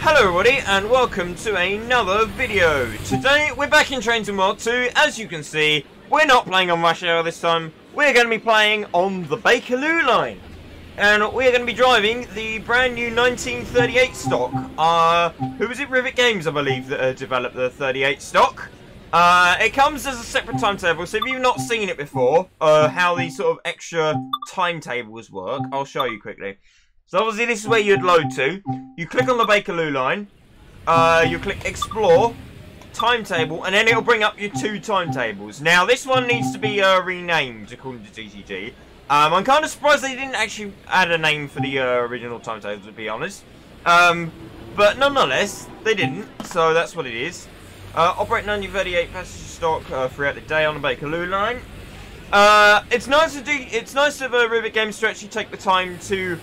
Hello everybody and welcome to another video. Today we're back in Trains and World 2. As you can see, we're not playing on Rush Hour this time. We're going to be playing on the Bakerloo line. And we're going to be driving the brand new 1938 stock. Who was it? Rivet Games, I believe, that developed the 38 stock. It comes as a separate timetable, so if you've not seen it before, how these sort of extra timetables work, I'll show you quickly. So obviously this is where you'd load to. You click on the Bakerloo line, you click Explore, Timetable, and then it'll bring up your two timetables. Now this one needs to be renamed according to TSW2. I'm kind of surprised they didn't actually add a name for the original timetable, to be honest. But nonetheless, they didn't, so that's what it is. Operate 1938 passenger stock throughout the day on the Bakerloo line. It's nice of a Rivet Games to actually take the time to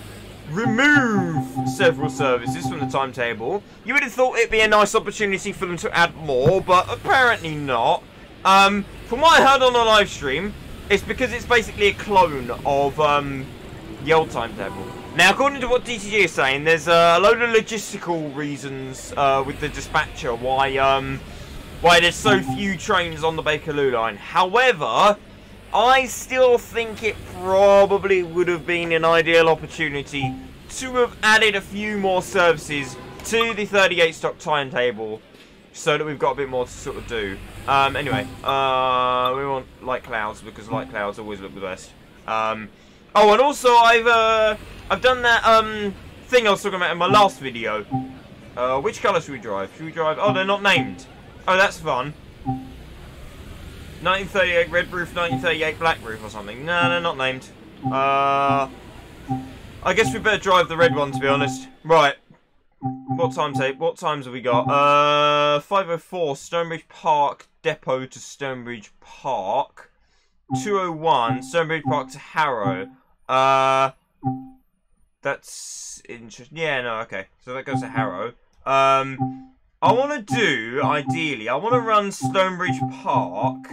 remove several services from the timetable. You would have thought it'd be a nice opportunity for them to add more, but apparently not. From what I heard on the live stream, it's because it's basically a clone of the old timetable. Now, according to what DTG is saying, there's a load of logistical reasons with the dispatcher why there's so few trains on the Bakerloo line. However, I still think it probably would have been an ideal opportunity to have added a few more services to the 38 stock timetable so that we've got a bit more to sort of do. Anyway, we want light clouds because light clouds always look the best. Oh, and also I've done that thing I was talking about in my last video. Which colour should we drive? Should we drive? Oh, they're not named. Oh, that's fun. 1938 red roof, 1938 black roof or something. No, they're not named. I guess we better drive the red one, to be honest. Right. What times have we got? 5:04 Stonebridge Park Depot to Stonebridge Park. 2:01 Stonebridge Park to Harrow. That's interesting. Yeah, no, okay. So that goes to Harrow. I want to do, ideally, I want to run Stonebridge Park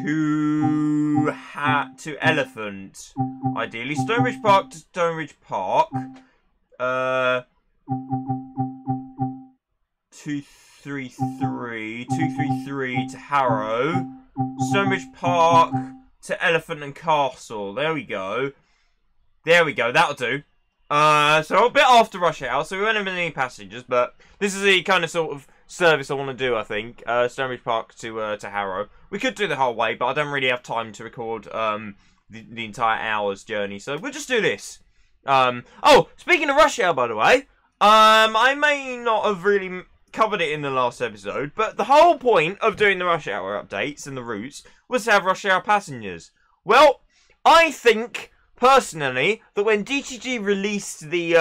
to Elephant. Ideally, Stonebridge Park to Stonebridge Park. 233 to Harrow. Stonebridge Park to Elephant and Castle. There we go. There we go, that'll do. So a bit after rush hour, so we won't have any passengers, but this is the kind of sort of service I want to do, I think. Stonebridge Park to Harrow. We could do the whole way, but I don't really have time to record the entire hour's journey, so we'll just do this. Oh, speaking of rush hour, by the way, I may not have really covered it in the last episode, but the whole point of doing the rush hour updates and the routes was to have rush hour passengers. Well, I think personally, that when DTG released the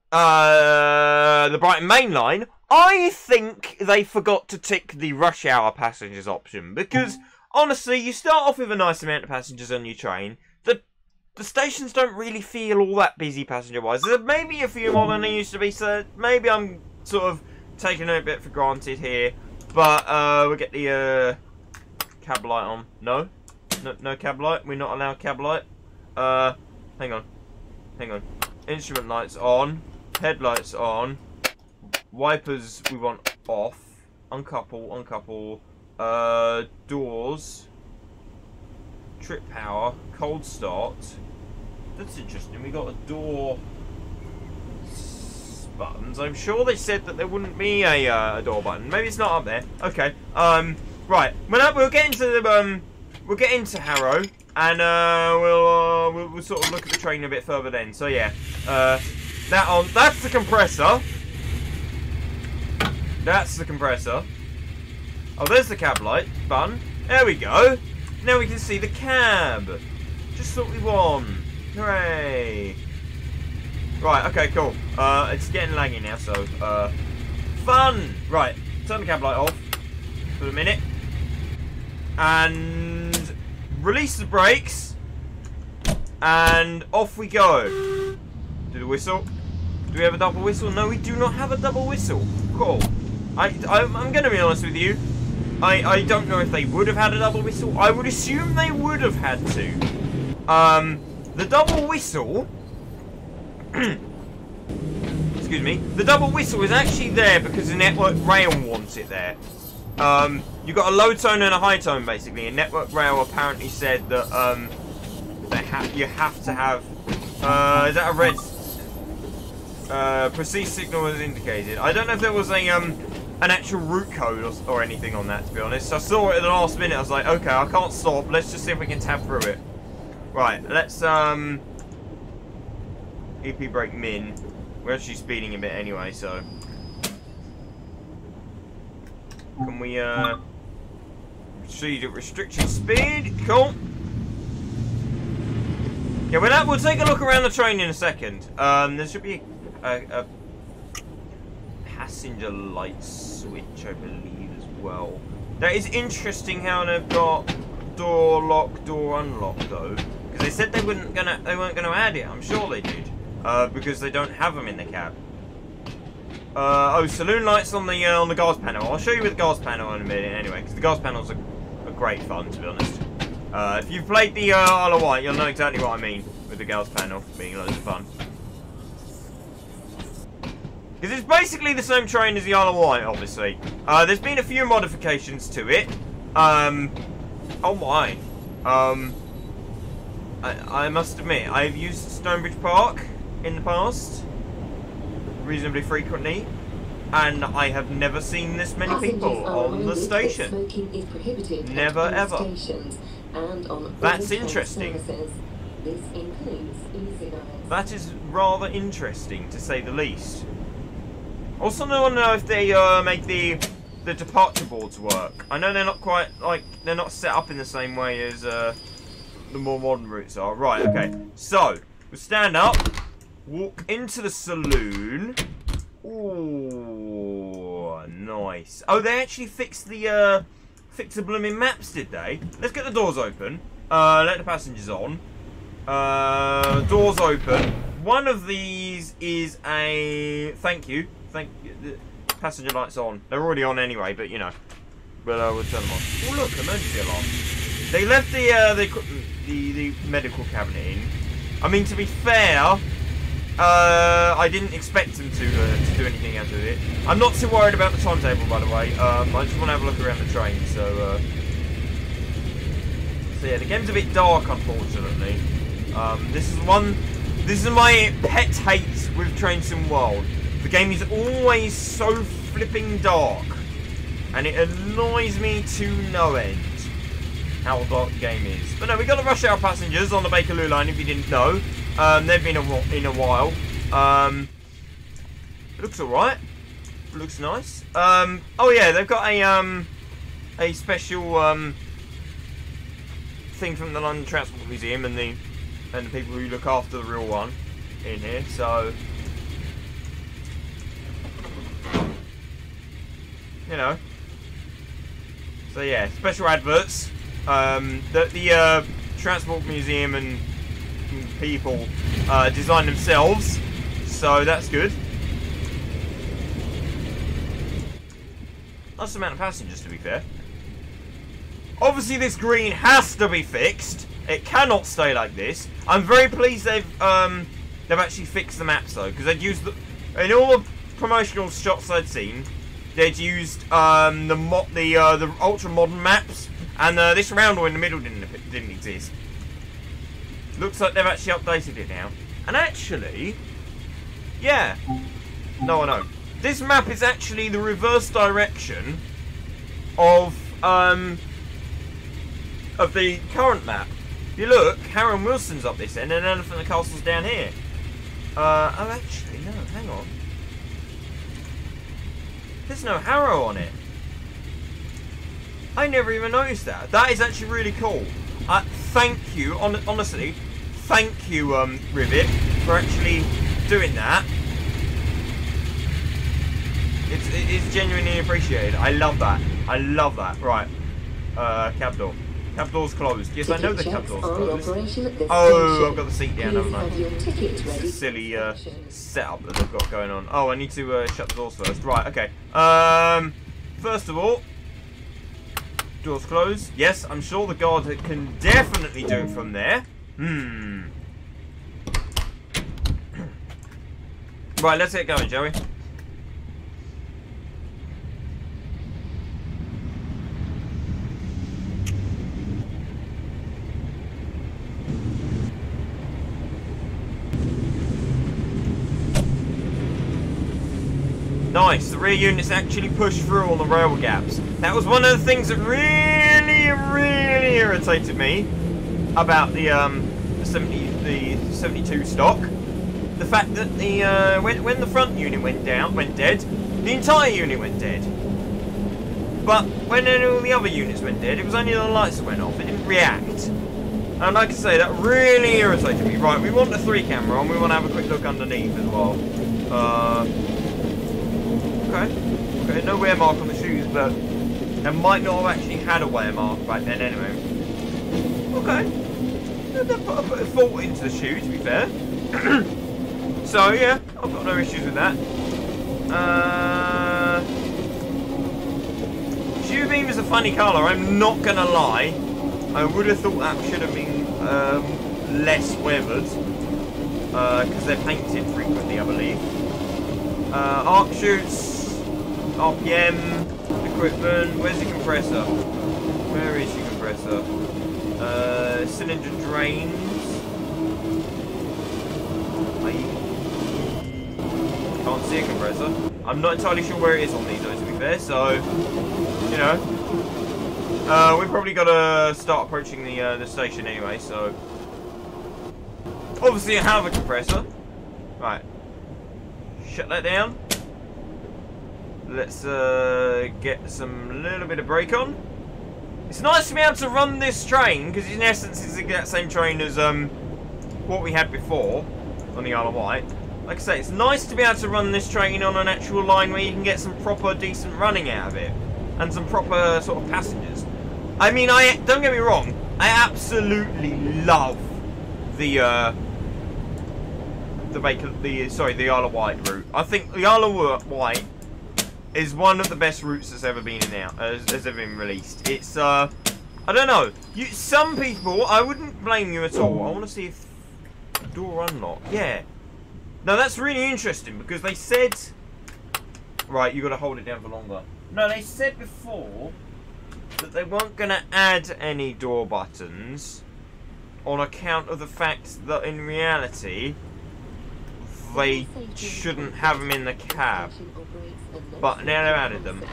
Brighton Main Line, I think they forgot to tick the rush hour passengers option. Because, honestly, you start off with a nice amount of passengers on your train. The stations don't really feel all that busy passenger-wise. There may be a few more than they used to be, so maybe I'm sort of taking it a bit for granted here. But, we'll get the cab light on. No? No cab light. We're not allowed cab light. Hang on. Instrument lights on. Headlights on. Wipers we want off. Uncouple. Doors. Trip power. Cold start. That's interesting. We got a door buttons. I'm sure they said that there wouldn't be a door button. Maybe it's not up there. Okay. Right. We'll get into the We'll get into Harrow, and we'll sort of look at the train a bit further then. So yeah, that's the compressor. That's the compressor. Oh, there's the cab light button. There we go. Now we can see the cab. Just what we want. Hooray! Right. Okay. Cool. It's getting laggy now, so fun. Right. Turn the cab light off for a minute. And release the brakes, and off we go. Do the whistle. Do we have a double whistle? No, we do not have a double whistle. Cool. I'm going to be honest with you. I don't know if they would have had a double whistle. I would assume they would have had to. The double whistle excuse me, the double whistle is actually there because the Network Rail wants it there. You've got a low tone and a high tone, basically, and Network Rail apparently said that you have to have. Is that a red? Precise signal as indicated. I don't know if there was a an actual route code or anything on that, to be honest. I saw it at the last minute. I was like, okay, I can't stop. Let's just see if we can tab through it. Right, let's EP brake min. We're actually speeding a bit anyway, so can we proceed at restricted speed? Cool. Yeah, we'll take a look around the train in a second. There should be a passenger light switch, I believe, as well. That is interesting how they've got door lock, door unlock though, because they said they weren't gonna add it. I'm sure they did, because they don't have them in the cab. Oh, saloon lights on the guards panel. I'll show you with the guards panel in a minute, anyway, because the guards panels are great fun, to be honest. If you've played the Isle of Wight, you'll know exactly what I mean with the guards panel being loads of fun. Because it's basically the same train as the Isle of Wight, obviously. There's been a few modifications to it. Oh my. I must admit, I've used Stonebridge Park in the past, reasonably frequently, and I have never seen this many people on the station. Never ever. That's interesting. That is rather interesting, to say the least. Also, I want to know if they make the departure boards work. I know they're not quite, like, they're not set up in the same way as the more modern routes are. Right, okay. So, we'll stand up, walk into the saloon. Ooh, nice. Oh, they actually fixed the blooming maps, did they? Let's get the doors open. Let the passengers on. Doors open. One of these is a thank you. The passenger lights on. They're already on anyway, but you know. But we'll turn them on. Oh look, emergency alarm. They left the medical cabinet in. I mean, to be fair, I didn't expect them to do anything out of it. I'm not too worried about the timetable, by the way. I just want to have a look around the train. So yeah, the game's a bit dark, unfortunately. This is my pet hate with Train Sim World. The game is always so flipping dark, and it annoys me to no end how dark the game is. But no, we got the rush hour passengers on the Bakerloo line, if you didn't know. They've been in a while. It looks alright. Looks nice. Oh yeah, they've got a special thing from the London Transport Museum and the people who look after the real one in here. So, you know. So yeah, special adverts that the Transport Museum and people design themselves. So that's good. That's the amount of passengers, to be fair. Obviously, this green has to be fixed. It cannot stay like this. I'm very pleased they've actually fixed the maps though, because they'd used in all the promotional shots I'd seen, they'd used the ultra modern maps, and this roundel in the middle didn't exist. Looks like they've actually updated it now. And actually, yeah, no, I know. This map is actually the reverse direction of the current map. If you look, Harrow and Wilson's up this end, and Elephant and Castle's down here. Oh, actually, no, hang on. There's no Harrow on it. I never even noticed that. That is actually really cool. Thank you, honestly, thank you, Rivet, for actually doing that. It's genuinely appreciated. I love that. I love that. Right. Cab door. Cab door's closed. Yes, I know the cab door's closed. Oh, I've got the seat down, haven't I? It's a silly setup that they've got going on. Oh, I need to shut the doors first. Right, okay. First of all, doors closed. Yes, I'm sure the guard can definitely do it from there. Right, let's get going, shall we? Nice, the rear units actually pushed through on the rail gaps. That was one of the things that really irritated me about the 72 stock. The fact that the when the front unit went dead, the entire unit went dead. But when all the other units went dead, it was only the lights that went off. It didn't react. And like I say, that really irritated me. Right, we want the 3 camera on. We want to have a quick look underneath as well. Okay, no wear mark on the shoes, but they might not have actually had a wear mark back then anyway. Okay. They put a bit of thought into the shoe, to be fair. So, yeah, I've got no issues with that. Shoe beam is a funny colour, I'm not going to lie. I would have thought that should have been less weathered. Because they're painted frequently, I believe. Arc shoots. RPM, equipment, where's the compressor? Where is your compressor? Cylinder drains. I can't see a compressor. I'm not entirely sure where it is on these though, to be fair, so, you know. We've probably got to start approaching the station anyway, so. Obviously I have a compressor. Right. Shut that down. Let's get some little bit of brake on. It's nice to be able to run this train because in essence it's the exact same train as what we had before on the Isle of Wight. Like I say, it's nice to be able to run this train on an actual line where you can get some proper decent running out of it and some proper sort of passengers. I mean, don't get me wrong, I absolutely love the Isle of Wight route. I think the Isle of Wight is one of the best routes that's ever been has ever been released. It's I don't know. Some people, I wouldn't blame you at all. I want to see if door unlock. Yeah. No, that's really interesting because they said. Right, you got to hold it down for longer. No, they said before that they weren't going to add any door buttons on account of the fact that in reality they shouldn't have them in the cab. But now they've added them.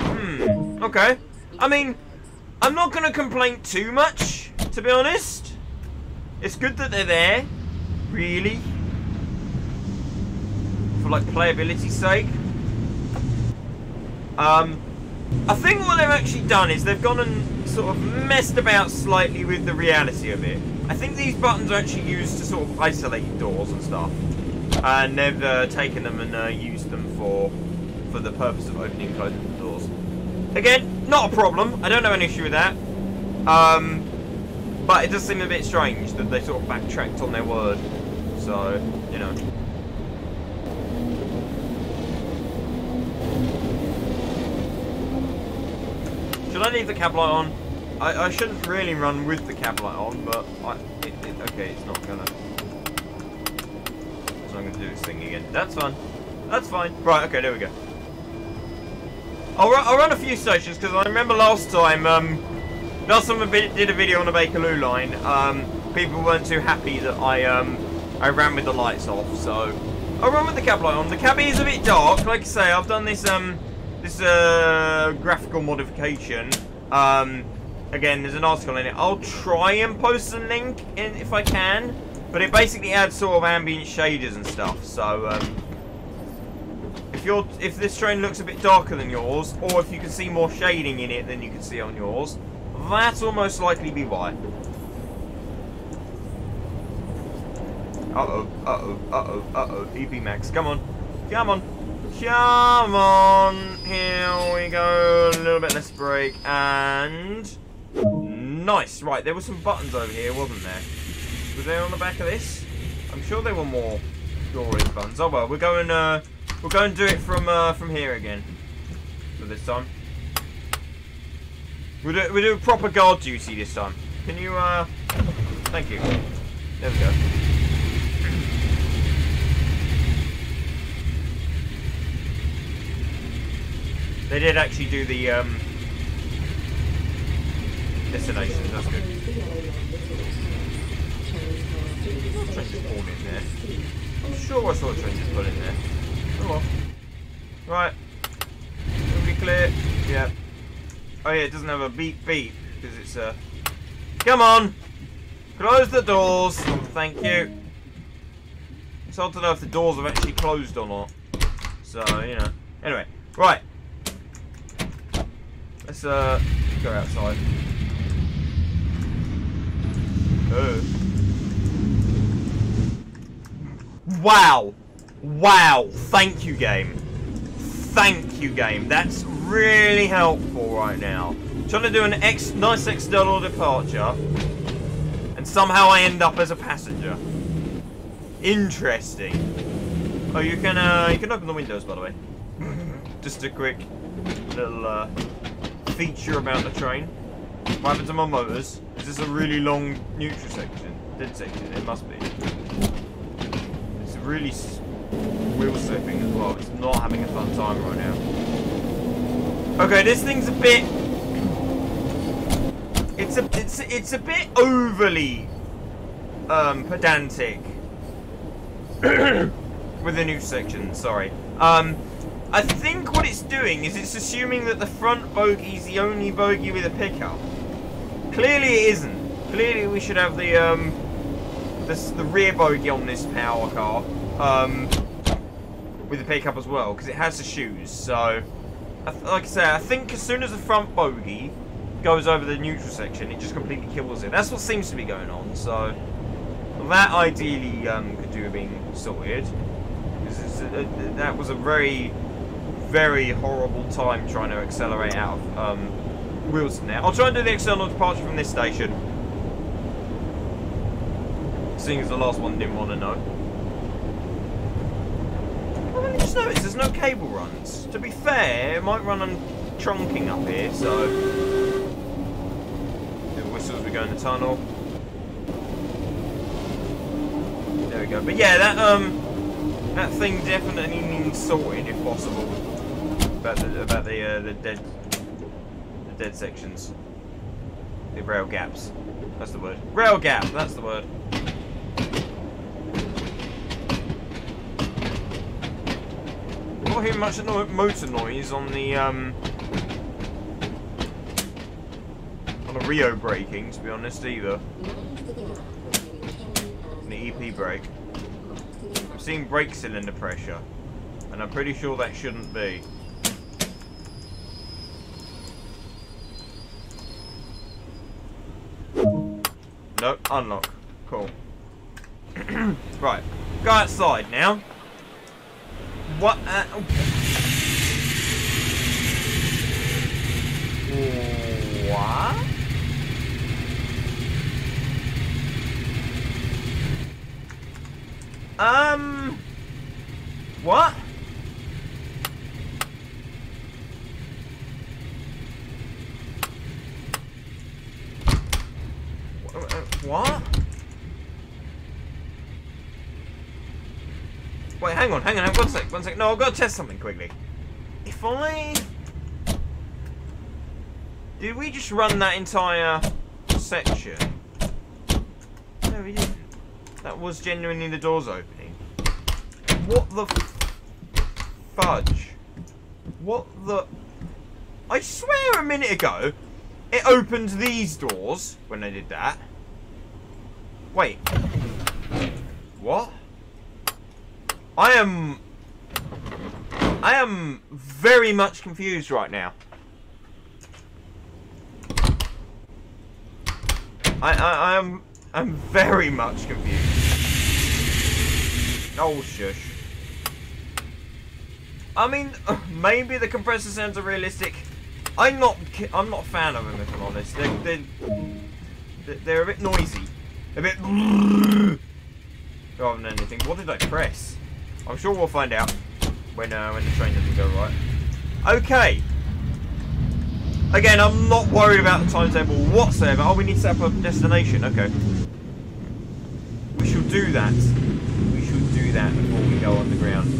Okay. I mean, I'm not going to complain too much, to be honest. It's good that they're there, really. For like playability's sake. I think what they've actually done is they've gone and sort of messed about slightly with the reality of it. I think these buttons are actually used to sort of isolate doors and stuff. And they've taken them and used them for the purpose of opening and closing the doors. Again, not a problem. I don't have an issue with that. But it does seem a bit strange that they sort of backtracked on their word. So, you know. Should I leave the cab light on? I shouldn't really run with the cab light on, but okay, it's not gonna. So I'm gonna do this thing again. That's fine. That's fine. Right. Okay. There we go. I'll run a few stations because I remember last time I did a video on the Bakerloo line. People weren't too happy that I ran with the lights off, so I'll run with the cab light on. The cab is a bit dark, like I say. I've done this graphical modification. Again, there's an article in it. I'll try and post a link in if I can, but it basically adds sort of ambient shaders and stuff. So if this train looks a bit darker than yours, or if you can see more shading in it than you can see on yours, that'll most likely be why. EP Max, come on. Come on. Come on. Here we go. A little bit less brake, and nice. Right, there were some buttons over here, wasn't there? Was there on the back of this? I'm sure there were more storage buttons. Oh well, we'll go and do it from here again for this time. We'll do proper guard duty this time. Can you thank you. There we go. They did actually do the destination. That's good. Train just pulled in there. I'm sure I saw a train just pull in there. Oh well. Right. It'll be clear. Yeah. Oh yeah, it doesn't have a beep beep because it's a. Come on. Close the doors. Thank you. It's hard to know if the doors have actually closed or not. So you know. Anyway, right. Let's go outside. Wow! Wow! Thank you, game. Thank you, game. That's really helpful right now. Trying to do an nice external departure, and somehow I end up as a passenger. Interesting. Oh, you can open the windows, by the way. Just a quick little feature about the train. What happened to my motors? Is this a really long neutral section? Dead section? It must be. It's really wheel slipping as well. It's not having a fun time right now. Okay, this thing's a bit. It's a bit overly pedantic with the new section. Sorry. I think what it's doing is it's assuming that the front bogie is the only bogie with a pickup. Clearly it isn't. Clearly we should have the rear bogie on this power car with the pickup as well, because it has the shoes. So, like I say, I think as soon as the front bogie goes over the neutral section, it just completely kills it. That's what seems to be going on. So that ideally could do with being sorted. That was a very, very horrible time trying to accelerate out of Wilson now. I'll try and do the external departure from this station, seeing as the last one didn't want to know. Well, let me just notice there's no cable runs. To be fair, it might run on trunking up here, so the whistle as we go in the tunnel. There we go. But yeah, that thing definitely needs sorting if possible. About the dead sections, the rail gaps. That's the word. Rail gap. That's the word. I'm not hearing much motor noise on the Rio braking, to be honest, either. On the EP brake. I'm seeing brake cylinder pressure, and I'm pretty sure that shouldn't be. Nope, unlock. Cool. Right, go outside now. What? What? What? What? Wait, hang on, 1 sec. No, I've got to test something quickly. If I... Did we just run that entire section? No, we didn't. That was genuinely the doors opening. What the fudge? What the... I swear a minute ago, it opened these doors when they did that. Wait. What? I am very much confused right now. I'm very much confused. Oh shush. I mean, maybe the compressor sounds are realistic. I'm not a fan of them, if I'm honest. They're a bit noisy, a bit rather than anything. What did I press? I'm sure we'll find out when the train doesn't go right. Okay. Again, I'm not worried about the timetable whatsoever. Oh, we need to set up a destination. Okay. We shall do that. We shall do before we go underground.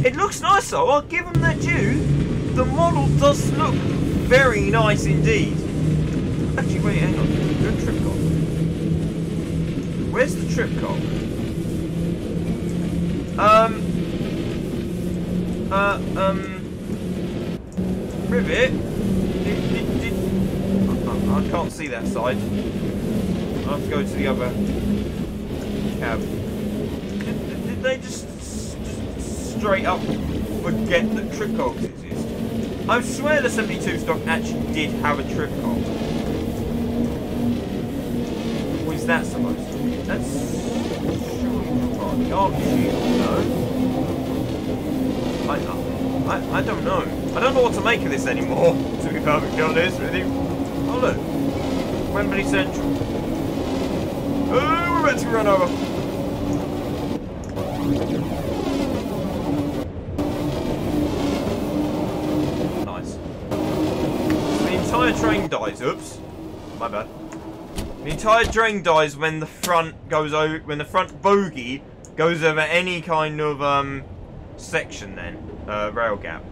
It looks nice though, I'll give them that due. the model does look very nice indeed. Actually, wait, hang on. Is there a trip cock? Where's the trip cock? Rivet? I can't see that side. I have to go to the other cab. Did they just straight up forget that trip cocks exist? I swear the 72 stock actually did have a trip cock. What is that supposed to be? That's surely not the arc shield, no? I don't know. I don't know what to make of this anymore, to be perfectly honest with you. Oh look, Wembley Central. Oh, we're about to run over. Nice. So the entire train dies. Oops, my bad. The entire train dies when the front goes over, when the front bogie goes over any kind of section. Then rail gap.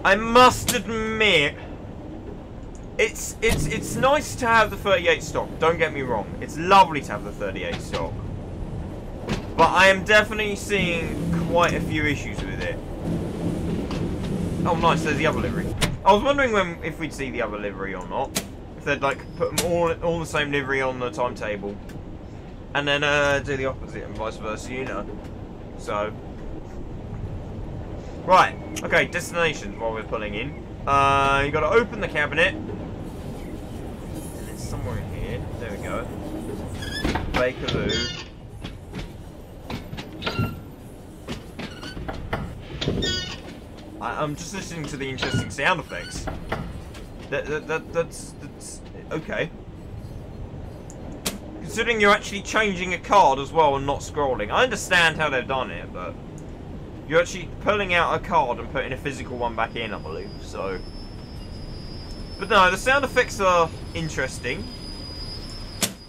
I must admit, it's nice to have the 38 stock. Don't get me wrong. It's lovely to have the 38 stock. But I am definitely seeing quite a few issues with it. Oh, nice. There's the other livery. I was wondering if we'd see the other livery or not. If they'd like put them all the same livery on the timetable, and then do the opposite and vice versa. You know. So. Right, okay, destinations while we're pulling in. You gotta open the cabinet. And it's somewhere in here. There we go. Bakerloo. I'm just listening to the interesting sound effects. That's okay. Considering you're actually changing a card as well and not scrolling. I understand how they've done it, but you're actually pulling out a card and putting a physical one back in, I believe, so. But no, the sound effects are interesting.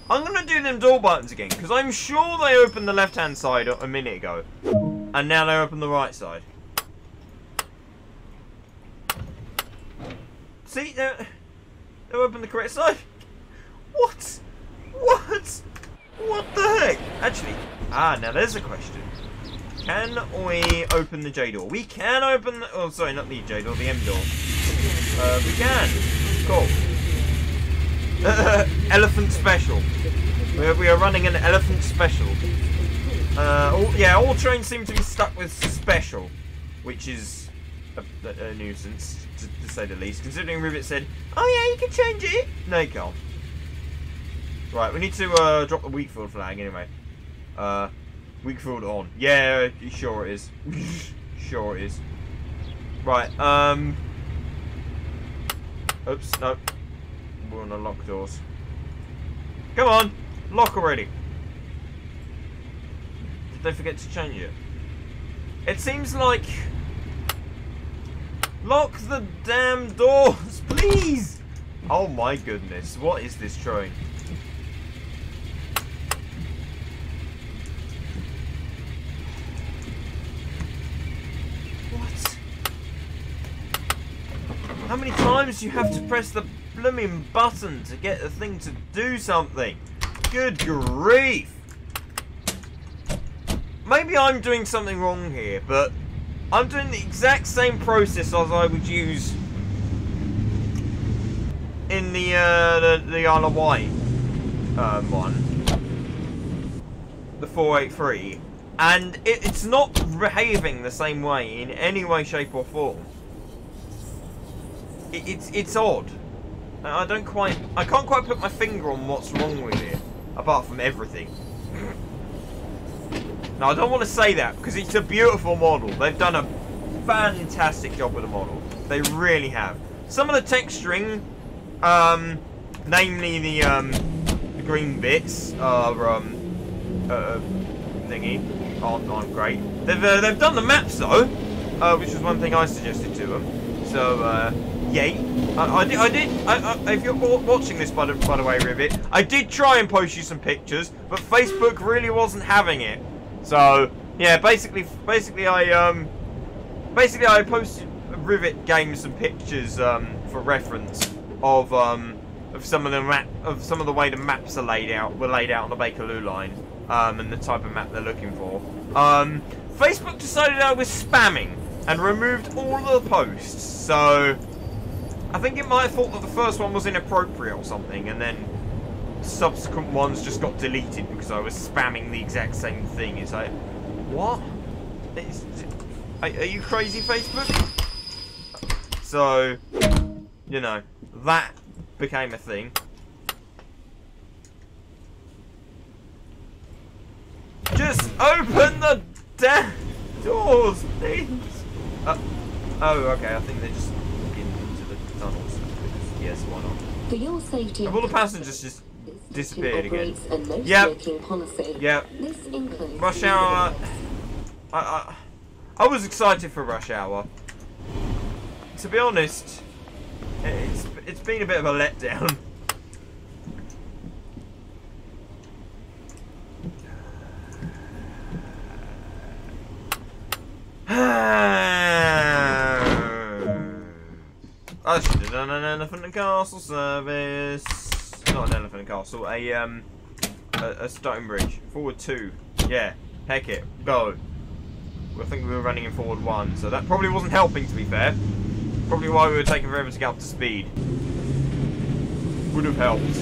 I'm going to do them door buttons again, because I'm sure they opened the left-hand side a minute ago. And now they open the right side. See, they opened the correct side. What? What? What the heck? Actually, now there's a question. Can we open the J door? We can open the... Oh, sorry, not the J door, the M door. We can. Cool. Elephant special. We are running an elephant special. All trains seem to be stuck with special, which is a nuisance, to say the least. Considering Rivet said, oh yeah, you can change it. No, you can't. Right, we need to drop the Wheatfield flag anyway. Wakefield on. Yeah, sure it is. Sure it is. Right, oops, no. We're on the lock doors. Come on! Lock already. Did they forget to change it? It seems like... Lock the damn doors, please! Oh my goodness, what is this train? How many times do you have to press the blooming button to get the thing to do something? Good grief! Maybe I'm doing something wrong here, but I'm doing the exact same process as I would use in the Isle of Wight one, the 483, and it's not behaving the same way in any way, shape, or form. It's odd. I can't quite put my finger on what's wrong with it, apart from everything. Now I don't want to say that because it's a beautiful model. They've done a fantastic job with the model. They really have. Some of the texturing, namely the green bits, are thingy, aren't great. They've done the maps though, which was one thing I suggested to them. So gate. If you're watching this, by the way, Rivet, I did try and post you some pictures, but Facebook really wasn't having it. So yeah, basically I posted Rivet Game some pictures for reference of some of the way the maps are laid out on the Bakerloo line, and the type of map they're looking for. Facebook decided I was spamming and removed all of the posts, so I think it might have thought that the first one was inappropriate or something, and then subsequent ones just got deleted because I was spamming the exact same thing. It's like, what? Are you crazy, Facebook? So, you know, that became a thing. Just open the damn doors, please. Oh, okay. I think they're just into the tunnels. Yes, why not? For your safety, have all the passengers just disappeared again? Yep. Yep. Rush hour. I was excited for rush hour. To be honest, it's been a bit of a letdown. I should have done an elephant and castle service. Not an elephant and castle, a stone bridge. Forward 2. Yeah, heck it. Go. I think we were running in forward 1, so that probably wasn't helping, to be fair. Probably why we were taking forever to get up to speed. Would have helped.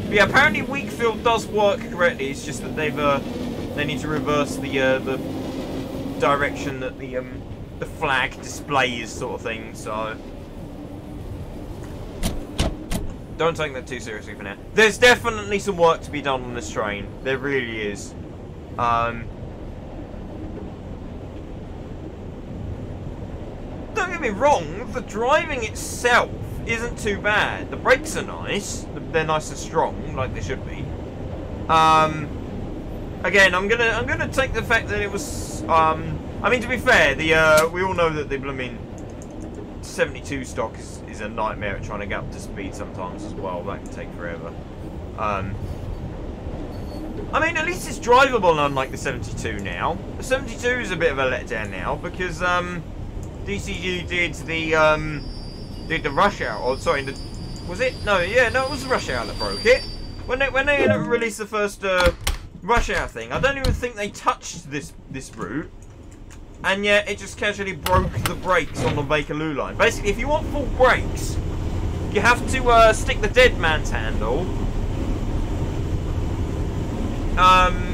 But yeah, apparently Wakefield does work correctly. It's just that they need to reverse the direction that the flag displays, sort of thing. So don't take that too seriously for now. There's definitely some work to be done on this train. There really is. Don't get me wrong, the driving itself isn't too bad. The brakes are nice. They're nice and strong, like they should be. Again, I'm gonna take the fact that it was. I mean, to be fair, we all know that the blooming 72 stock is a nightmare at trying to get up to speed sometimes as well. That can take forever. I mean, at least it's drivable, unlike the 72 now. The 72 is a bit of a letdown now because DCG did the rush hour. Or sorry, was it? No, yeah, no, it was the rush hour that broke it. When they released the first rush hour thing, I don't even think they touched this route, and yet it just casually broke the brakes on the Bakerloo line. Basically, if you want full brakes, you have to stick the dead man's handle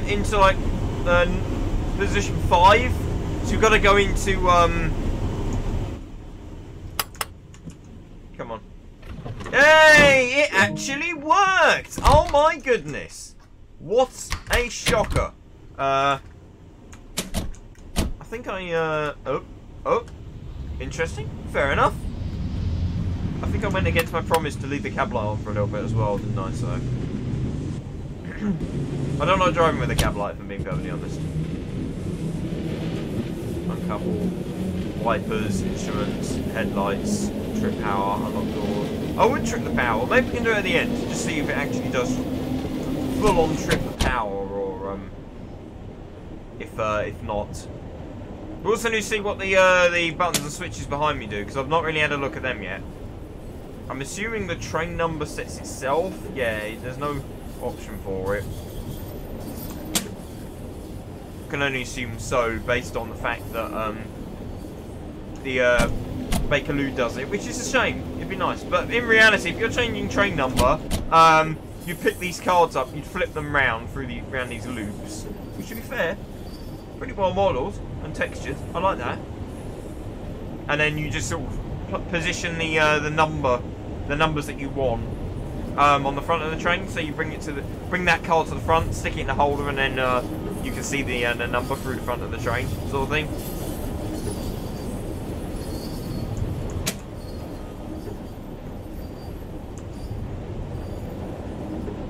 into like position 5. So you've got to go into come on. Hey, it actually worked! Oh my goodness. What a shocker. I think oh, interesting. Fair enough. I think I went against my promise to leave the cab light on for a little bit as well, didn't I? So I don't like driving with a cab light, if I'm being perfectly honest. Uncouple wipers, instruments, headlights, trip power, unlock door. I would trip the power. Maybe we can do it at the end, just see if it actually does full-on trip the power, or if not. We also need to see what the buttons and switches behind me do, because I've not really had a look at them yet. I'm assuming the train number sets itself. Yeah, there's no option for it. Can only assume so, based on the fact that the Bakerloo does it, which is a shame. It'd be nice, but in reality, if you're changing train number, you pick these cards up, you'd flip them round around these loops, which, to be fair, pretty well modelled and textured. I like that. And then you just sort of position the numbers that you want on the front of the train. So you bring that card to the front, stick it in the holder, and then you can see the number through the front of the train, sort of thing.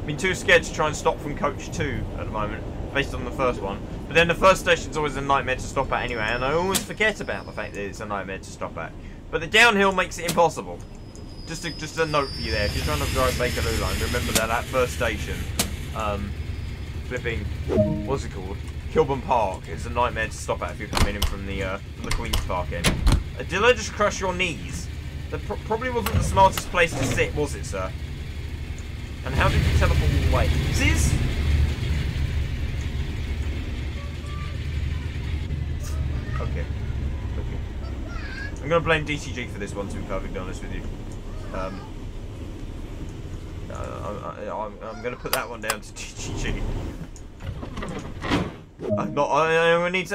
Been too scared to try and stop from coach 2 at the moment. based on the first one. But then the first station's always a nightmare to stop at anyway, and I always forget about the fact that it's a nightmare to stop at. But the downhill makes it impossible. Just a note for you there. If you're trying to drive Bakerloo line, remember that first station, flipping, what's it called? Kilburn Park is a nightmare to stop at if you're coming in from the Queen's Park end. Did I just crush your knees? That probably wasn't the smartest place to sit, was it, sir? And how did you teleport all the way? Ziz? Okay. I'm going to blame DCG for this one, to be perfectly honest with you. I'm going to put that one down to DCG.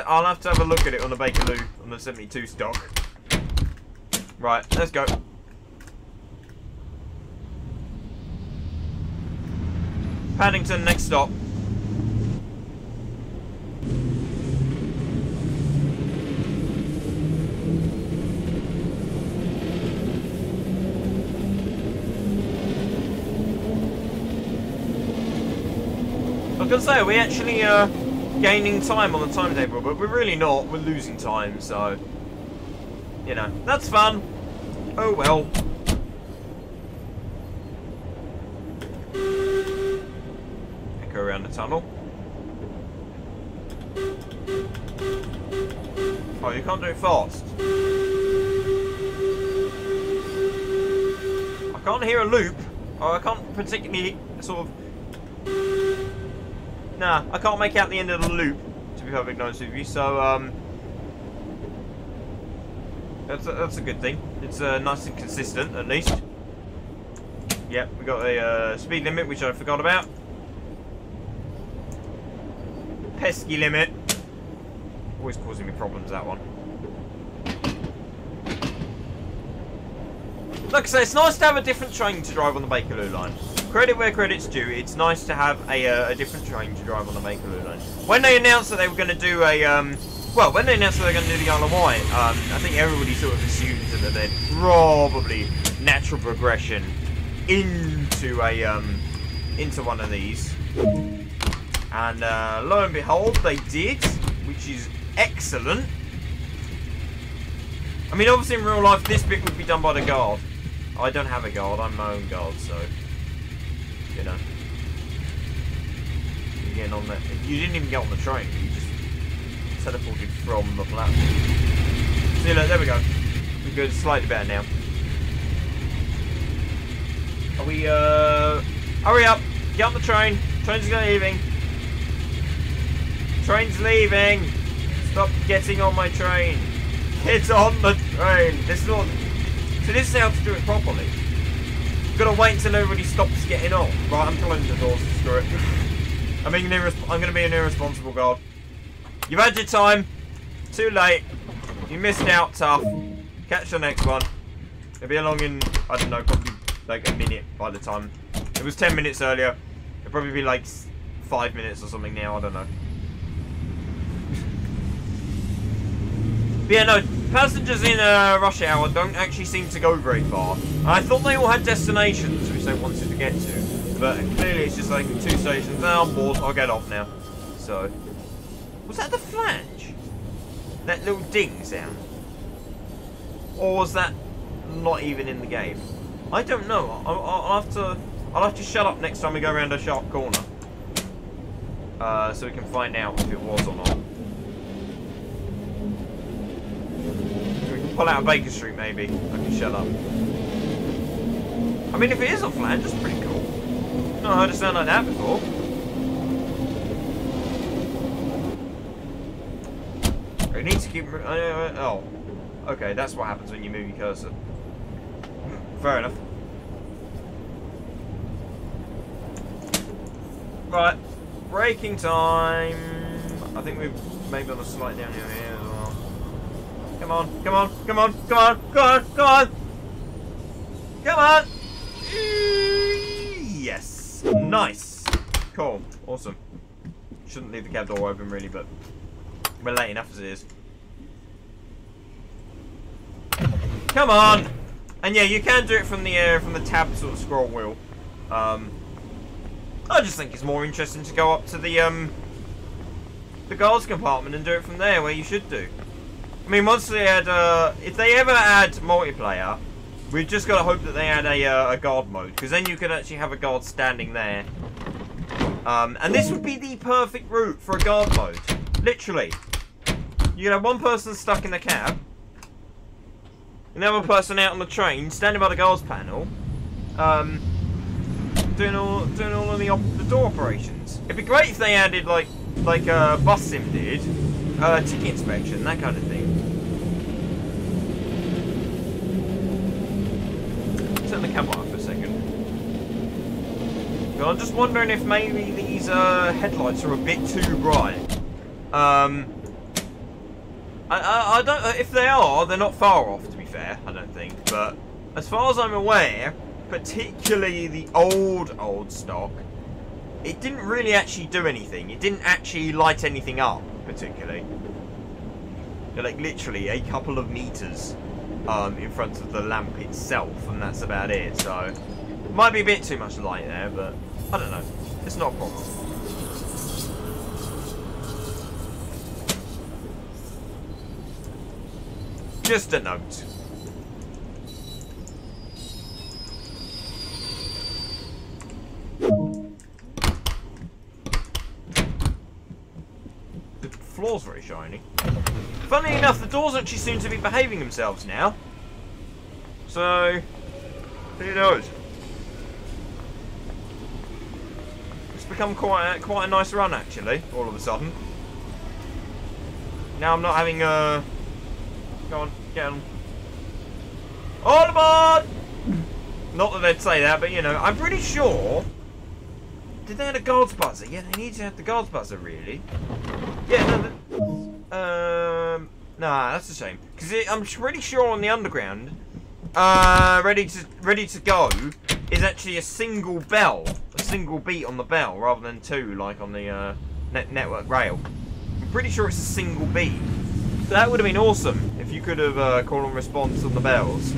I'll have to have a look at it on the Bakerloo, on the 72 stock. Right, let's go. Paddington, next stop. I was going to say, are we actually gaining time on the timetable? But we're really not. We're losing time, so... You know, that's fun. Oh well. Go around the tunnel. Oh, you can't do it fast. I can't hear a loop. Oh, I can't particularly sort of... Nah, I can't make out the end of the loop, to be perfectly honest with you, so, That's a good thing. It's nice and consistent, at least. Yep, we got a speed limit, which I forgot about. Pesky limit. Always causing me problems, that one. Like I say, it's nice to have a different train to drive on the Bakerloo line. Credit where credit's due, it's nice to have a different train to drive on the Bakerloo line. When they announced that they were going to do a, well, when they announced that they were going to do the Isle of Wight, I think everybody sort of assumed that they'd probably natural progression into a, into one of these. And lo and behold, they did, which is excellent. I mean, obviously in real life, this bit would be done by the guard. I don't have a guard, I'm my own guard, so, you know. You're getting on that. You didn't even get on the train, you just teleported from the platform. See, look, there we go. We're good, slightly better now. Are we, hurry up, get on the train. Train's leaving. Train's leaving. Stop getting on my train. Get on the train. This is what... So this is how to do it properly. Gotta wait until everybody stops getting on. Right, I'm closing the doors. Screw it. I'm gonna be an irresponsible guard. You've had your time. Too late. You missed out, tough. Catch the next one. It'll be along in, I don't know, probably like a minute by the time. It was 10 minutes earlier. It'll probably be like 5 minutes or something now. I don't know. But yeah, no, passengers in rush hour don't actually seem to go very far. I thought they all had destinations which they wanted to get to, but clearly it's just like 2 stations. Now I'm bored, I'll get off now. So, was that the flange? That little ding sound? Or was that not even in the game? I don't know. I'll have to shut up next time we go around a sharp corner, so we can find out if it was or not. Pull out of Baker Street, maybe. I can shut up. I mean, if it is a flange, that's pretty cool. I've not heard it sound like that before. It needs to keep... oh. Okay, that's what happens when you move your cursor. Fair enough. Right. Braking time. I think we've maybe on a slight downhill here as well. Come on, come on, come on, come on, come on, come on! Come on! Yes! Nice! Cool. Awesome. Shouldn't leave the cab door open really, but we're late enough as it is. Come on! And yeah, you can do it from the tab sort of scroll wheel. I just think it's more interesting to go up to the the guards compartment and do it from there, where you should do. I mean, once they add, if they ever add multiplayer, we've just got to hope that they add a guard mode, because then you could actually have a guard standing there. And this would be the perfect route for a guard mode. Literally. You could have one person stuck in the cab, another person out on the train, standing by the guards panel, doing all of the door operations. It'd be great if they added like Bus Sim did, ticket inspection, that kind of thing. Turn the camera off for a second. But I'm just wondering if maybe these headlights are a bit too bright. I don't. If they are, they're not far off. To be fair, I don't think. But as far as I'm aware, particularly the old stock, it didn't really actually do anything. It didn't actually light anything up particularly. They're like literally a couple of meters in front of the lamp itself, and that's about it. So it might be a bit too much light there, but I don't know. It's not a problem. Just a note. The floor's very shiny. Funny enough, the doors actually seem to be behaving themselves now. So, who knows? It's become quite a nice run, actually, all of a sudden. Now I'm not having a... Go on, get on. All aboard! Not that they'd say that, but you know, I'm pretty sure... Did they have a guard's buzzer? Yeah, they need to have the guard's buzzer, really. Yeah, no, nah, that's a shame. Because I'm pretty sure on the underground, ready to go is actually a single bell, a single beat on the bell, rather than two like on the network rail. I'm pretty sure it's a single beat. So that would have been awesome if you could have call and response on the bells.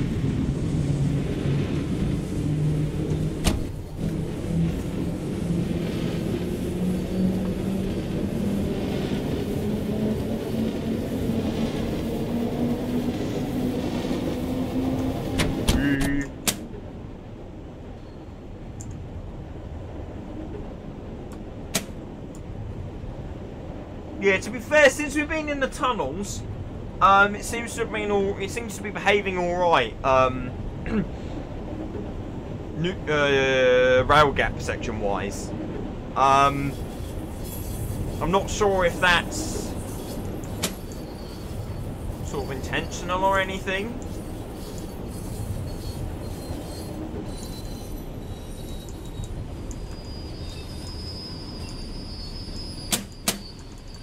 Yeah, to be fair, since we've been in the tunnels, it seems to be behaving all right. Rail gap section wise. I'm not sure if that's sort of intentional or anything.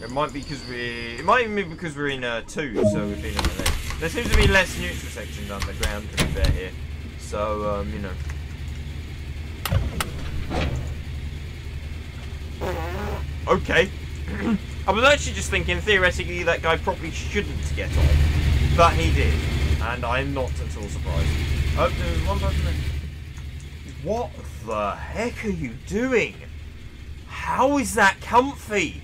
It might be because it might even be because we're in 2, so we've been in there. There seems to be less neutral sections underground, to be fair here. So, you know. Okay. I was actually just thinking, theoretically, that guy probably shouldn't get on. But he did. And I'm not at all surprised. Oh, there's one person there. What the heck are you doing? How is that comfy?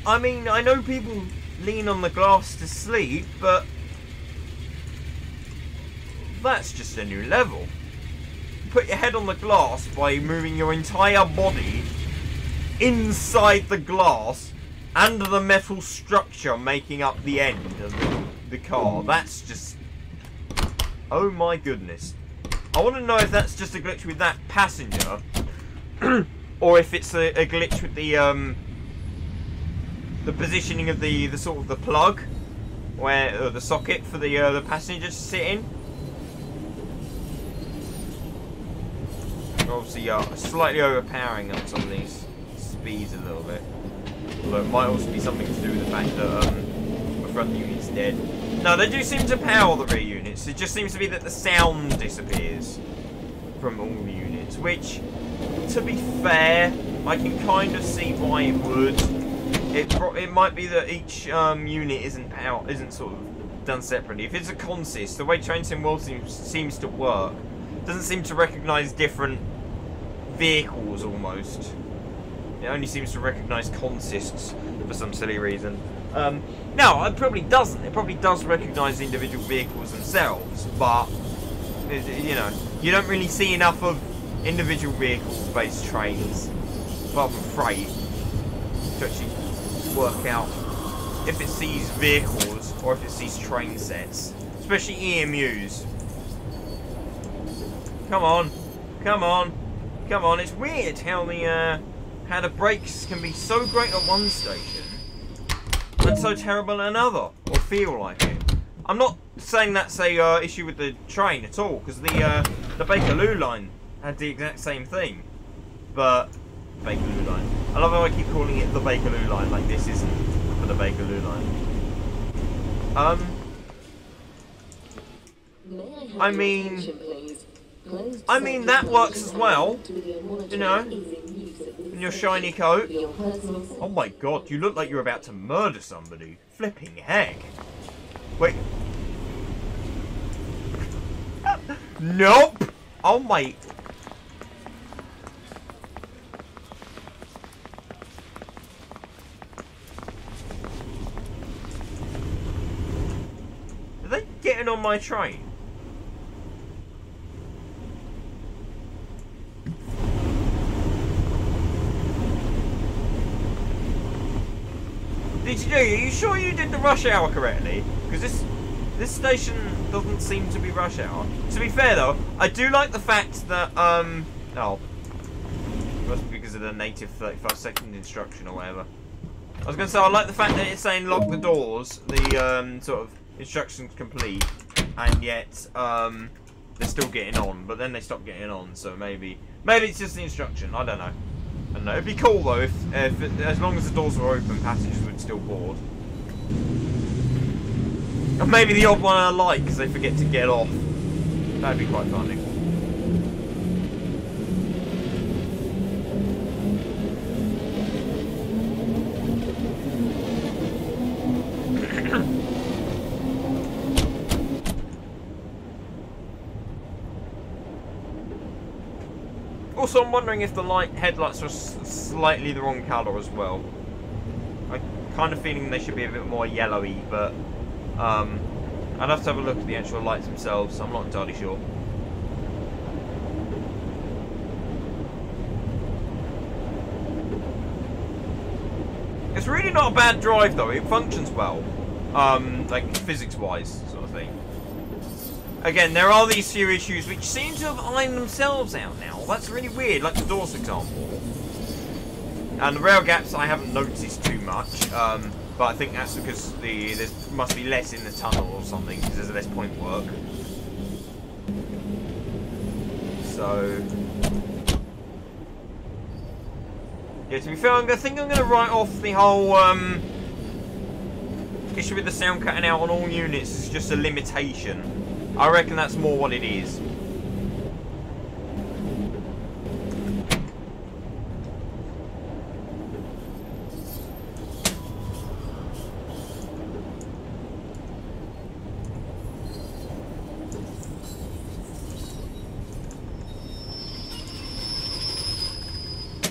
I mean, I know people lean on the glass to sleep, but that's just a new level. You put your head on the glass by moving your entire body inside the glass and the metal structure making up the end of the car. That's just... Oh my goodness. I want to know if that's just a glitch with that passenger or if it's a glitch with the positioning of the sort of the plug, or the socket for the passenger to sit in. Obviously, slightly overpowering on some of these speeds a little bit. Although it might also be something to do with the fact that the front unit's dead. No, they do seem to power the rear units. It just seems to be that the sound disappears from all the units, which, to be fair, I can kind of see why it would. It might be that each unit isn't sort of done separately. If it's a consist, the way Train Sim World seems to work, doesn't seem to recognise different vehicles almost. It only seems to recognise consists for some silly reason. No, it probably doesn't. It probably does recognise individual vehicles themselves, but you know, you don't really see enough of individual vehicle-based trains, apart from freight, to actually work out if it sees vehicles or if it sees train sets, especially EMUs. Come on, come on, come on! It's weird how the brakes can be so great at one station and so terrible at another, or feel like it. I'm not saying that's a issue with the train at all, because the Bakerloo line had the exact same thing. But Bakerloo line. I love how I keep calling it the Bakerloo line, like this isn't for the Bakerloo line. I mean that works as well. You know, in your shiny coat. Oh my god, you look like you're about to murder somebody. Flipping heck. Wait. Nope. Oh my. Are they getting on my train? Are you sure you did the rush hour correctly? Because this station doesn't seem to be rush hour. To be fair though, I do like the fact that oh, must be because of the native 35-second instruction or whatever. I was gonna say I like the fact that it's saying lock the doors, the sort of instructions complete, and yet they're still getting on, but then they stop getting on. So maybe it's just the instruction. I don't know. I don't know. It'd be cool though if as long as the doors were open, passengers would still board. Or maybe the odd one I like because they forget to get off. That'd be quite funny. Also, I'm wondering if the headlights are slightly the wrong colour as well. I'm kind of feeling they should be a bit more yellowy, but I'd have to have a look at the actual lights themselves. I'm not entirely sure. It's really not a bad drive though. It functions well, like physics-wise, sort of thing. Again, there are these few issues which seem to have ironed themselves out now. That's really weird, like the doors, for example. And the rail gaps I haven't noticed too much, but I think that's because there must be less in the tunnel or something, because there's less point work. So, yeah, to be fair, I think I'm going to write off the whole issue with the sound cutting out on all units. It's just a limitation. I reckon that's more what it is.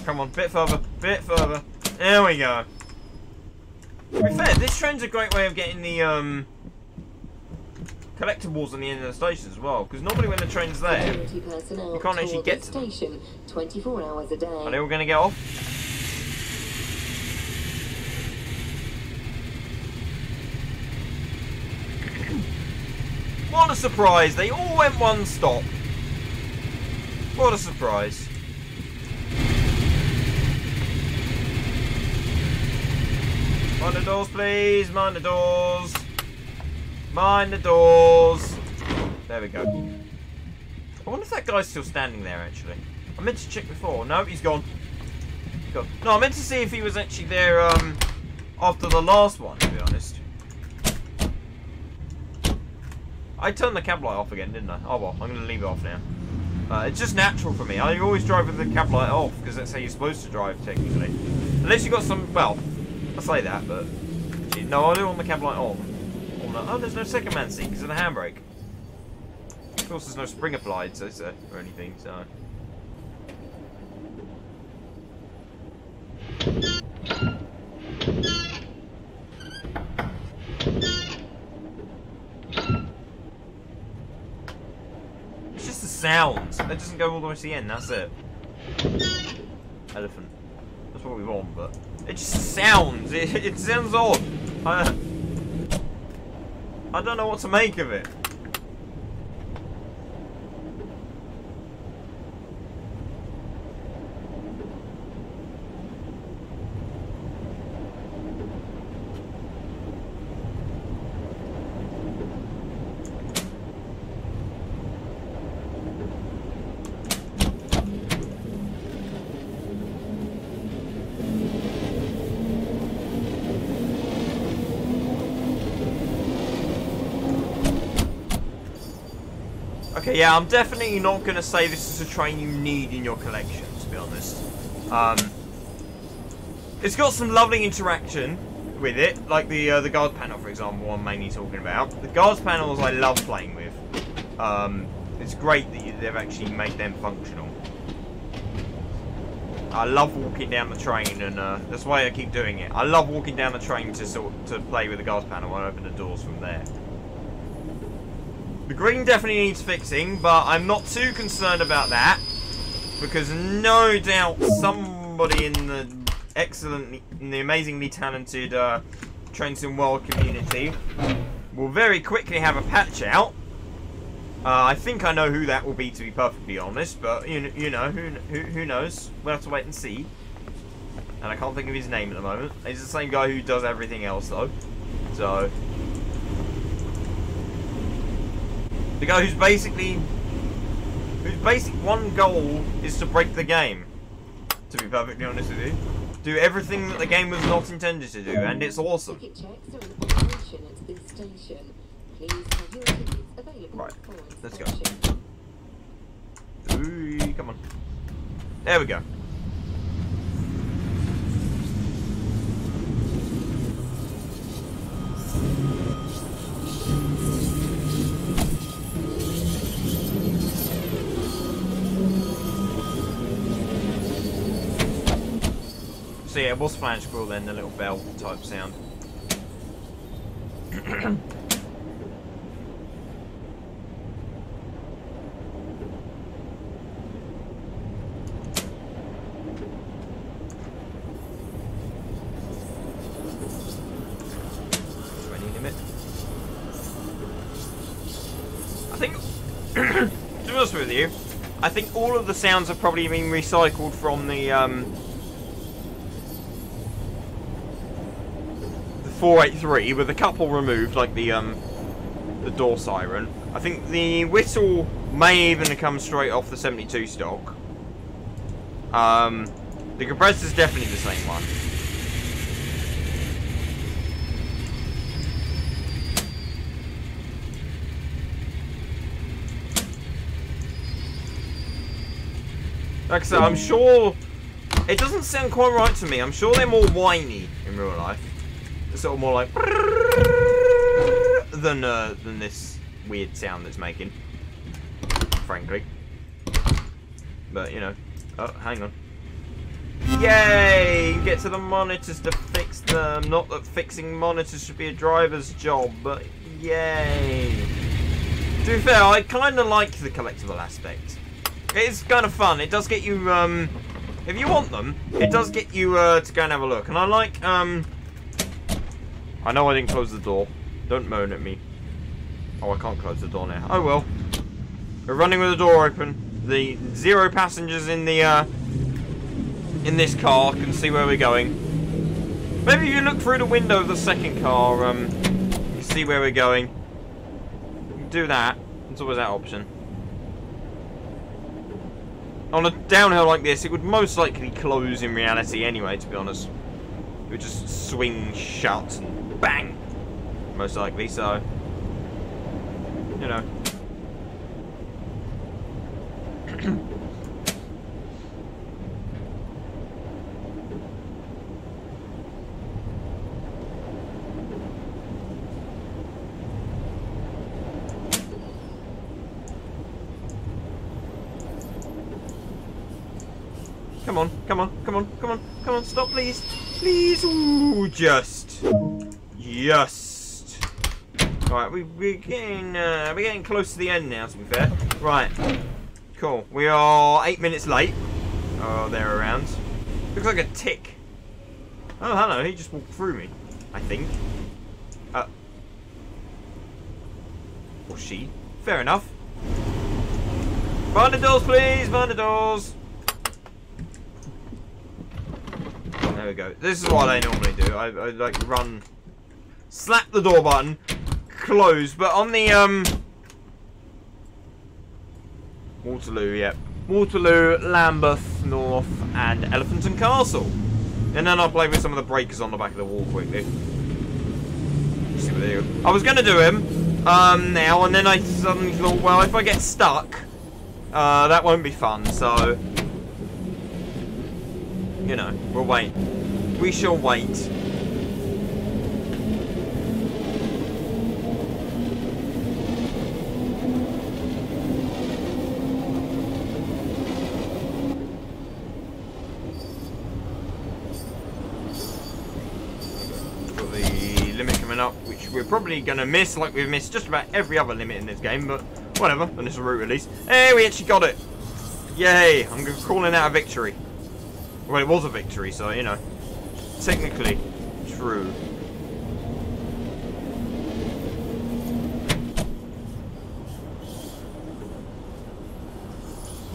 Come on, bit further, bit further. There we go. To be fair, this train's a great way of getting the collectibles on the end of the station as well, because normally when the train's there, you can't actually get to them. 24 hours a day. Are they all going to get off? What a surprise! They all went one stop. What a surprise. Mind the doors, please. Mind the doors. Mind the doors. There we go. I wonder if that guy's still standing there, actually. I meant to check before. No, he's gone. No, I meant to see if he was actually there after the last one, to be honest. I turned the cab light off again, didn't I? Oh well, I'm going to leave it off now. It's just natural for me. I always drive with the cab light off, because that's how you're supposed to drive, technically. Unless you've got some, well, I say that, but... No, I do want the cab light on. Oh, there's no second man seat because of the handbrake. Of course, there's no spring applied, or anything, so... sounds. It doesn't go all the way to the end, that's it. Elephant. That's what we want, but it just sounds. It sounds odd. I don't know what to make of it. Okay, yeah, I'm definitely not going to say this is a train you need in your collection, to be honest. It's got some lovely interaction with it, like the guard panel, for example, I'm mainly talking about. The guards panels I love playing with. It's great that they've actually made them functional. I love walking down the train, and that's why I keep doing it. I love walking down the train to play with the guards panel and open the doors from there. The green definitely needs fixing, but I'm not too concerned about that, because no doubt somebody in the amazingly talented Train Sim World community will very quickly have a patch out. I think I know who that will be, to be perfectly honest, but you know who knows? We'll have to wait and see. And I can't think of his name at the moment. He's the same guy who does everything else, though. So. The guy whose basic one goal is to break the game, to be perfectly honest with you. Do everything that the game was not intended to do, and it's awesome. Right, let's go. Ooh, come on. There we go. So yeah, it was flange squirrel then, the little bell type sound. 20 limit. I think, to be honest with you, I think all of the sounds have probably been recycled from the 483, with a couple removed, like the door siren. I think the whistle may even come straight off the 72 stock. The compressor's definitely the same one. Like I said, I'm sure it doesn't sound quite right to me. I'm sure they're more whiny in real life. Sort of more like than this weird sound that's making, frankly. But you know, oh, hang on. Yay! Get to the monitors to fix them. Not that fixing monitors should be a driver's job, but yay! To be fair, I kind of like the collectible aspect. It's kind of fun. It does get you, if you want them, it does get you to go and have a look. And I like, I know I didn't close the door. Don't moan at me. Oh, I can't close the door now. Oh well. We're running with the door open. The 0 passengers in the in this car can see where we're going. Maybe if you look through the window of the second car, you can see where we're going. You can do that. There's always that option. On a downhill like this, it would most likely close in reality anyway, to be honest. It would just swing shut and bang, most likely, so, you know. Come on, come on, come on, come on, come on, stop please. Please, ooh, just. Alright, we're getting close to the end now, to be fair. Right. Cool. We are 8 minutes late. Oh, they're around. Looks like a tick. Oh, hello. He just walked through me, I think. Or she. Fair enough. Mind the doors, please. Mind the doors. There we go. This is what I normally do. I like run, slap the door button, close. But on the Waterloo, yep. Waterloo, Lambeth, North, and Elephant and Castle. And then I'll play with some of the breakers on the back of the wall quickly. See what they do. I was going to do him now, and then I suddenly thought, well, if I get stuck, that won't be fun. So, you know, we'll wait. We shall wait. Up, which we're probably going to miss, like we've missed just about every other limit in this game, but whatever, and it's a route release. Hey, we actually got it! Yay! I'm calling out a victory. Well, it was a victory, so, you know, technically true.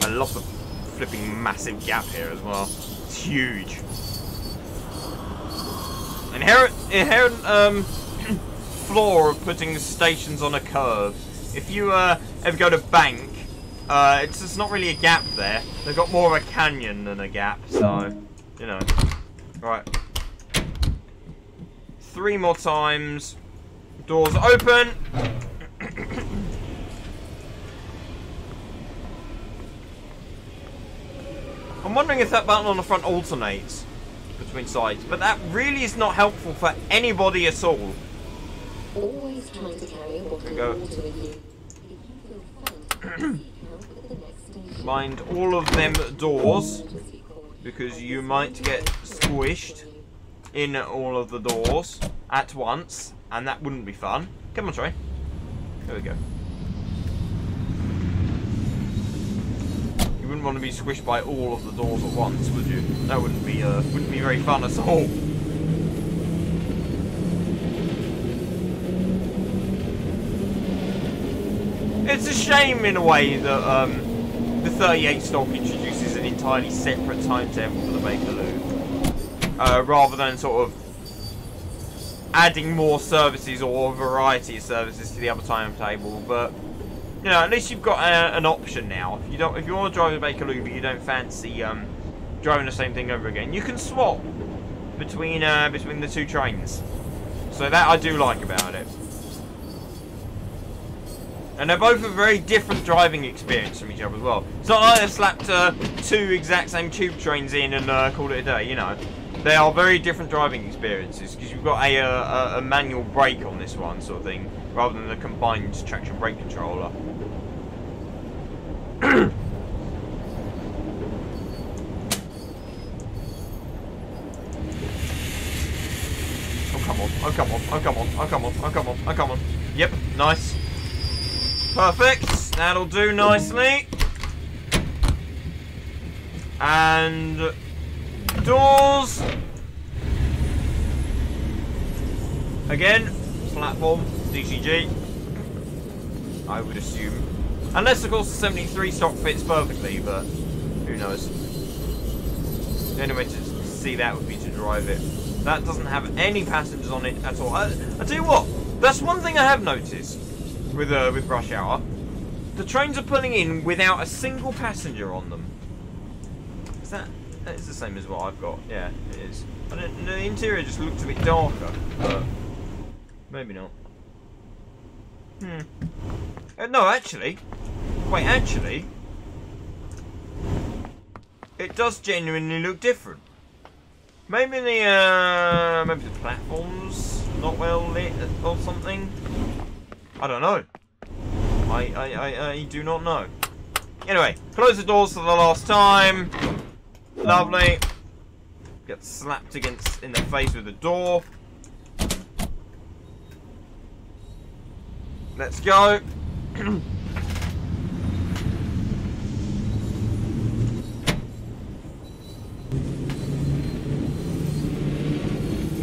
I love the flipping massive gap here as well. It's huge. Inherent flaw of putting stations on a curve. If you ever go to Bank, it's just not really a gap there. They've got more of a canyon than a gap, so, you know. Right. 3 more times. Doors open. I'm wondering if that button on the front alternates between sides, but that really is not helpful for anybody at all. Always trying to carry a bottle of water with you. If you feel faint, the next station. Mind all of them doors, because you might get squished in all of the doors at once, and that wouldn't be fun. Come on, Trey. There we go. You wouldn't want to be squished by all of the doors at once, would you? That wouldn't be very fun at all. It's a shame, in a way, that the 38 stock introduces an entirely separate timetable for the Bakerloo, rather than sort of adding more services or a variety of services to the other timetable. But you know, at least you've got an option now. If you want to drive a Bakerloo, but you don't fancy driving the same thing over again, you can swap between the two trains. So that I do like about it. And they're both a very different driving experience from each other as well. It's not like they've slapped 2 exact same tube trains in and called it a day, you know. They are very different driving experiences, because you've got a manual brake on this one, sort of thing, rather than a combined traction brake controller. Oh, come on. Oh, come on. Oh, come on. Oh, come on. Oh, come on. Oh, come on. Yep, nice. Perfect. That'll do nicely. And doors. Again, platform, DCG. I would assume. Unless, of course, the 73 stock fits perfectly, but who knows. The only way to see that would be to drive it. That doesn't have any passengers on it at all. I tell you what, that's one thing I have noticed with rush hour. The trains are pulling in without a single passenger on them. Is that is the same as what I've got? Yeah, it is. The interior just looks a bit darker, but maybe not. No, actually. Wait, actually, it does genuinely look different. Maybe the platform's not well lit or something. I don't know. I do not know. Anyway, close the doors for the last time. Lovely. Get slapped in the face with the door. Let's go.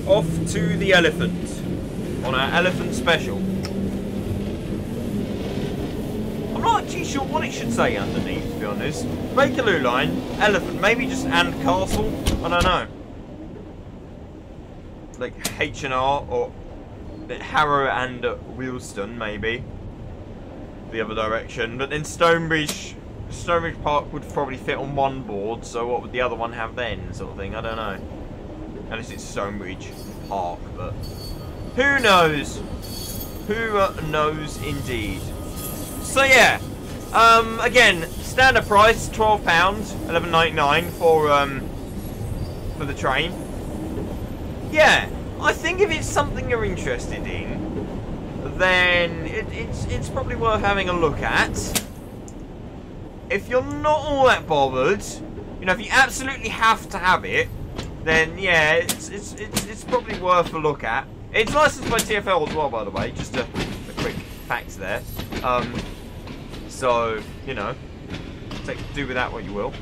off to the elephant on our elephant special. I'm not actually sure what it should say underneath, to be honest. Bakerloo line, elephant, maybe just and castle. I don't know. Like H&R or Harrow and Wheelston, maybe. The other direction, but then Stonebridge Park would probably fit on one board, so what would the other one have then, sort of thing, I don't know. Unless it's Stonebridge Park, but who knows? Who knows indeed. So yeah, again, standard price, £12, £11.99 for the train. Yeah, I think if it's something you're interested in, then it's probably worth having a look at. If you're not all that bothered, you know, if you absolutely have to have it, then yeah, it's probably worth a look at. It's licensed by TfL as well, by the way, just a quick fact there. So, you know, do with that what you will.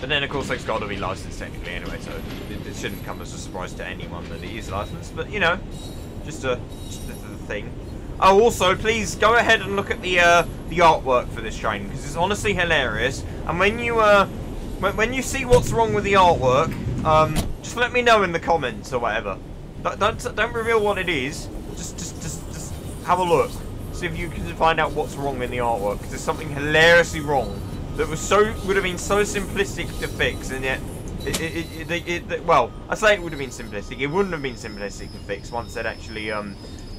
But then, of course, it's got to be licensed technically anyway, so it shouldn't come as a surprise to anyone that it is licensed. But, you know, just a thing. Oh, also, please go ahead and look at the artwork for this train, because it's honestly hilarious. And when you see what's wrong with the artwork, just let me know in the comments or whatever. Don't reveal what it is. Just have a look. See if you can find out what's wrong in the artwork, because there's something hilariously wrong that would have been so simplistic to fix, and yet well, I say it would have been simplistic. It wouldn't have been simplistic to fix once they'd actually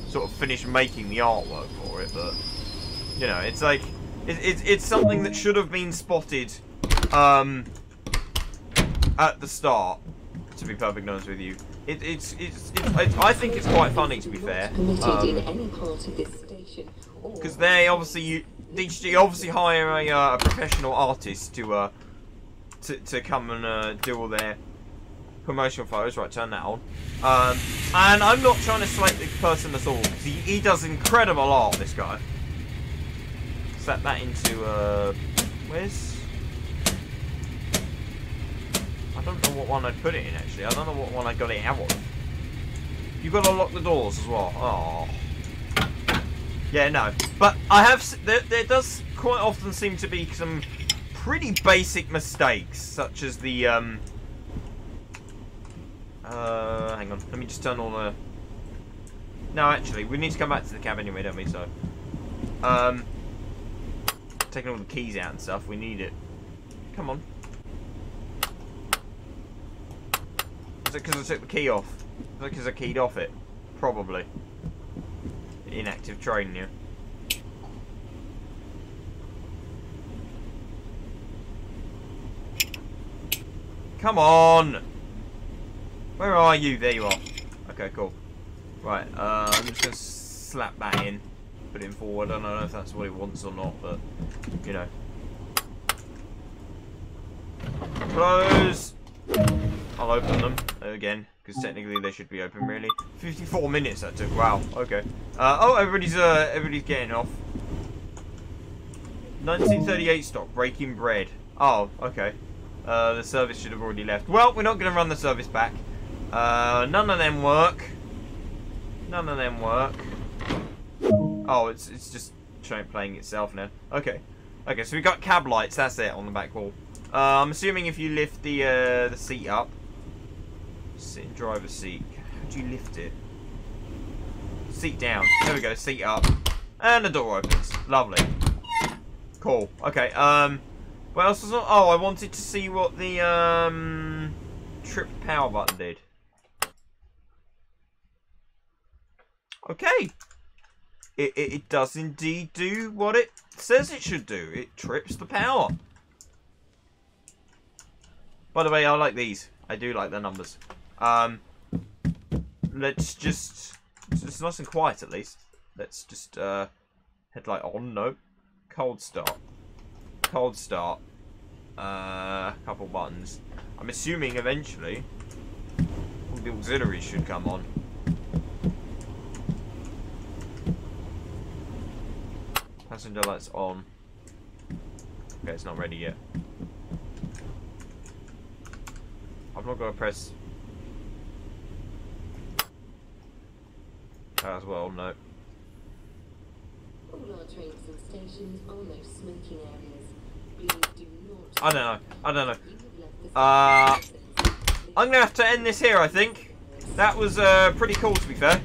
sort of finished making the artwork for it. But you know, it's like it's something that should have been spotted at the start. To be perfectly honest with you, I think it's quite funny, to be fair. Because they obviously DHG obviously hire a professional artist to come and do all their promotional photos. Right, turn that on. And I'm not trying to slate the person at all, because he does incredible art, this guy. Set that into where's? I don't know what one I'd put it in, actually. I don't know what one I got it out of. You've got to lock the doors as well. Oh. Yeah, no. But I have... There does quite often seem to be some pretty basic mistakes, such as the... hang on. Let me just turn on the... No, actually, we need to come back to the cab anyway, don't we? So... taking all the keys out and stuff. We need it. Come on. Is it because I took the key off? Is it because I keyed off it? Probably. Inactive train, yeah. Come on! Where are you? There you are. Okay, cool. Right, I'm just going to slap that in. Put it in forward. I don't know if that's what it wants or not, but, you know. Close! I'll open them again, because technically they should be open, really. 54 minutes that took. Wow, okay. Oh, everybody's getting off. 1938 stock, breaking bread. Oh, okay. The service should have already left. Well, we're not going to run the service back. None of them work. None of them work. Oh, it's just playing itself now. Okay. Okay, so we got cab lights, that's it, on the back wall. I'm assuming if you lift the seat up. Sit in driver's seat. How do you lift it? Seat down. There we go, seat up. And the door opens. Lovely. Cool. Okay, what else was on? Oh, I wanted to see what the trip power button did. Okay. It does indeed do what it says it should do. It trips the power. By the way, I like these. I do like the numbers. Let's just... It's nice and quiet, at least. Let's just, headlight on. No. Cold start. Cold start. Couple buttons. I'm assuming eventually all the auxiliaries should come on. Passenger lights on. Okay, it's not ready yet. I've not got to press as well. No. All our trains and stations are no smoking areas. Please do not. I don't know. I'm gonna have to end this here, I think. That was pretty cool, to be fair.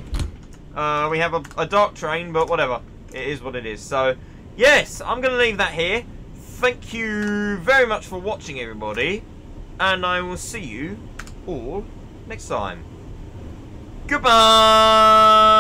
We have a dark train, but whatever. It is what it is. So, yes, I'm gonna leave that here. Thank you very much for watching, everybody. And I will see you all next time. Goodbye!